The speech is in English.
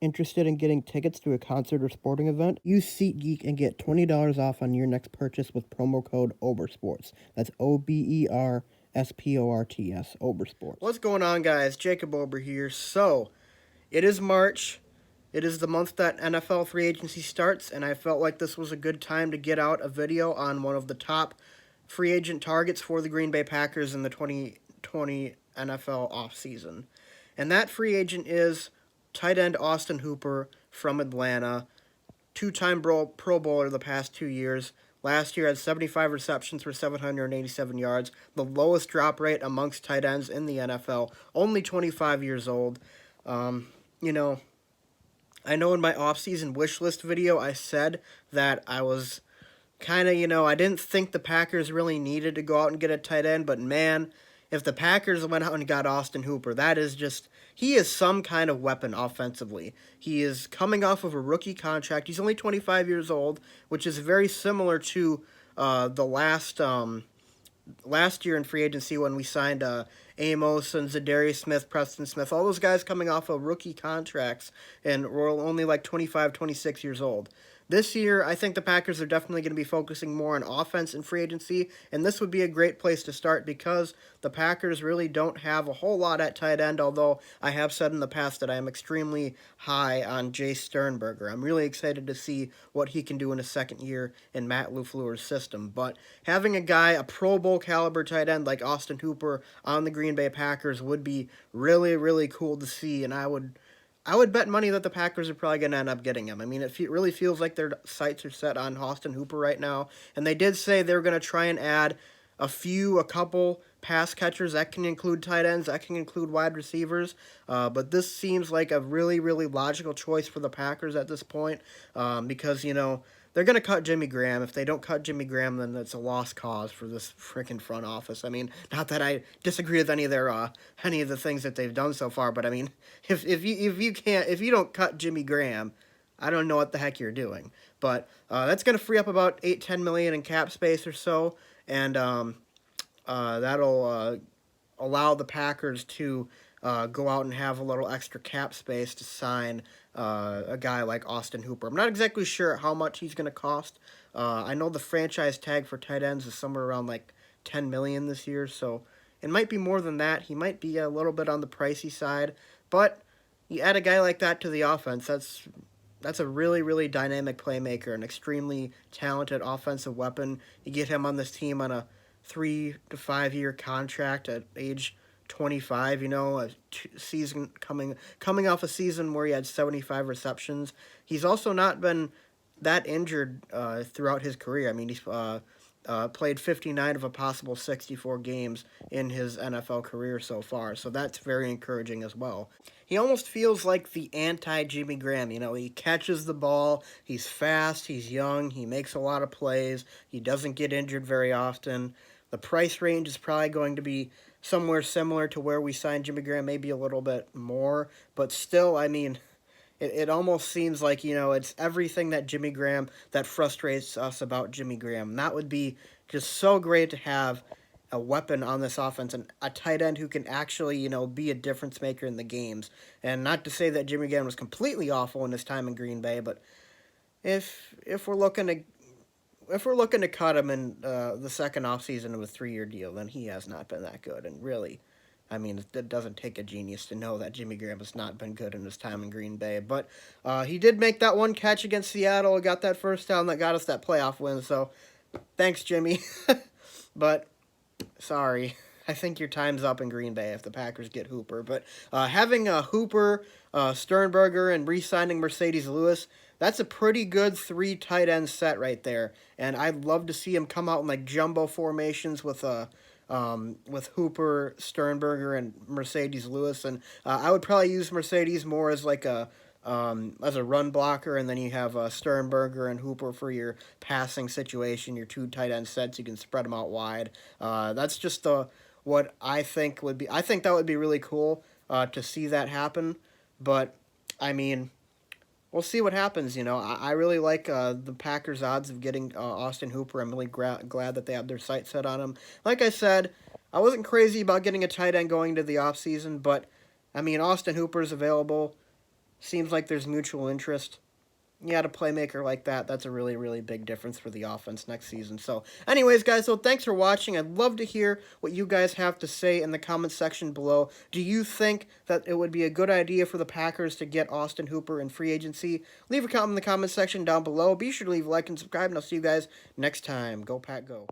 Interested in getting tickets to a concert or sporting event? Use SeatGeek and get $20 off on your next purchase with promo code OBERSPORTS. That's OBERSPORTS, Obersports. What's going on, guys? Jacob Ober here. So, it is March. It is the month that NFL free agency starts, and I felt like this was a good time to get out a video on one of the top free agent targets for the Green Bay Packers in the 2020 NFL offseason. And that free agent is tight end Austin Hooper from Atlanta, two-time Pro Bowler the past 2 years. Last year had 75 receptions for 787 yards, the lowest drop rate amongst tight ends in the NFL, only 25 years old. I know in my off-season wish list video I said that I was kind of, I didn't think the Packers really needed to go out and get a tight end, but man, if the Packers went out and got Austin Hooper, that is just, he is some kind of weapon offensively. He is coming off of a rookie contract. He's only 25 years old, which is very similar to the last year in free agency when we signed Amos and Zadarius Smith, Preston Smith, all those guys coming off of rookie contracts and were only like 25, 26 years old. This year, I think the Packers are definitely going to be focusing more on offense in free agency, and this would be a great place to start because the Packers really don't have a whole lot at tight end, although I have said in the past that I am extremely high on Jay Sternberger. I'm really excited to see what he can do in his second year in Matt LaFleur's system, but having a guy, a Pro Bowl caliber tight end like Austin Hooper on the Green Bay Packers would be really, really cool to see, and I would bet money that the Packers are probably going to end up getting him. I mean, it really feels like their sights are set on Austin Hooper right now. And they did say they're going to try and add a couple pass catchers. That can include tight ends. That can include wide receivers. But this seems like a really, really logical choice for the Packers at this point because, they're going to cut Jimmy Graham. If they don't cut Jimmy Graham, then it's a lost cause for this freaking front office. I mean, not that I disagree with any of the things that they've done so far, but I mean, if you don't cut Jimmy Graham, I don't know what the heck you're doing. But that's going to free up about $8-10 million in cap space or so, and that'll allow the Packers to go out and have a little extra cap space to sign a guy like Austin Hooper. I'm not exactly sure how much he's going to cost. I know the franchise tag for tight ends is somewhere around like $10 million this year, so it might be more than that. He might be a little bit on the pricey side, but you add a guy like that to the offense, that's a really, really dynamic playmaker, an extremely talented offensive weapon. You get him on this team on a 3 to 5 year contract at age 25, a season coming off a season where he had 75 receptions. He's also not been that injured throughout his career. I mean, he's played 59 of a possible 64 games in his NFL career so far, so that's very encouraging as well. He almost feels like the anti-Jimmy Graham. He catches the ball, he's fast, he's young, he makes a lot of plays, he doesn't get injured very often. The price range is probably going to be somewhere similar to where we signed Jimmy Graham, maybe a little bit more, but still, I mean, it almost seems like, it's everything that frustrates us about Jimmy Graham. That would be just so great to have a weapon on this offense and a tight end who can actually, be a difference maker in the games. And not to say that Jimmy Graham was completely awful in his time in Green Bay, but if we're looking to cut him in the second offseason of a 3-year deal, then he has not been that good. And really, I mean, it doesn't take a genius to know that Jimmy Graham has not been good in his time in Green Bay. But he did make that one catch against Seattle, got that first down that got us that playoff win. So thanks, Jimmy. But sorry, I think your time's up in Green Bay if the Packers get Hooper. But having Hooper, Sternberger, and re-signing Mercedes Lewis, that's a pretty good 3 tight end set right there. And I'd love to see him come out in like jumbo formations with Hooper, Sternberger, and Mercedes Lewis. And I would probably use Mercedes more as like a run blocker, and then you have Sternberger and Hooper for your passing situation, your 2 tight end sets. You can spread them out wide. That's just what I think would be. I think that would be really cool to see that happen. But I mean, we'll see what happens. I really like the Packers' odds of getting Austin Hooper. I'm really glad that they have their sights set on him. Like I said, I wasn't crazy about getting a tight end going into the offseason, but I mean, Austin Hooper is available. seems like there's mutual interest. You had a playmaker like that. That's a really, really big difference for the offense next season. So, anyways, guys, so thanks for watching. I'd love to hear what you guys have to say in the comments section below. Do you think that it would be a good idea for the Packers to get Austin Hooper in free agency? Leave a comment in the comments section down below. Be sure to leave a like and subscribe, and I'll see you guys next time. Go Pack, go.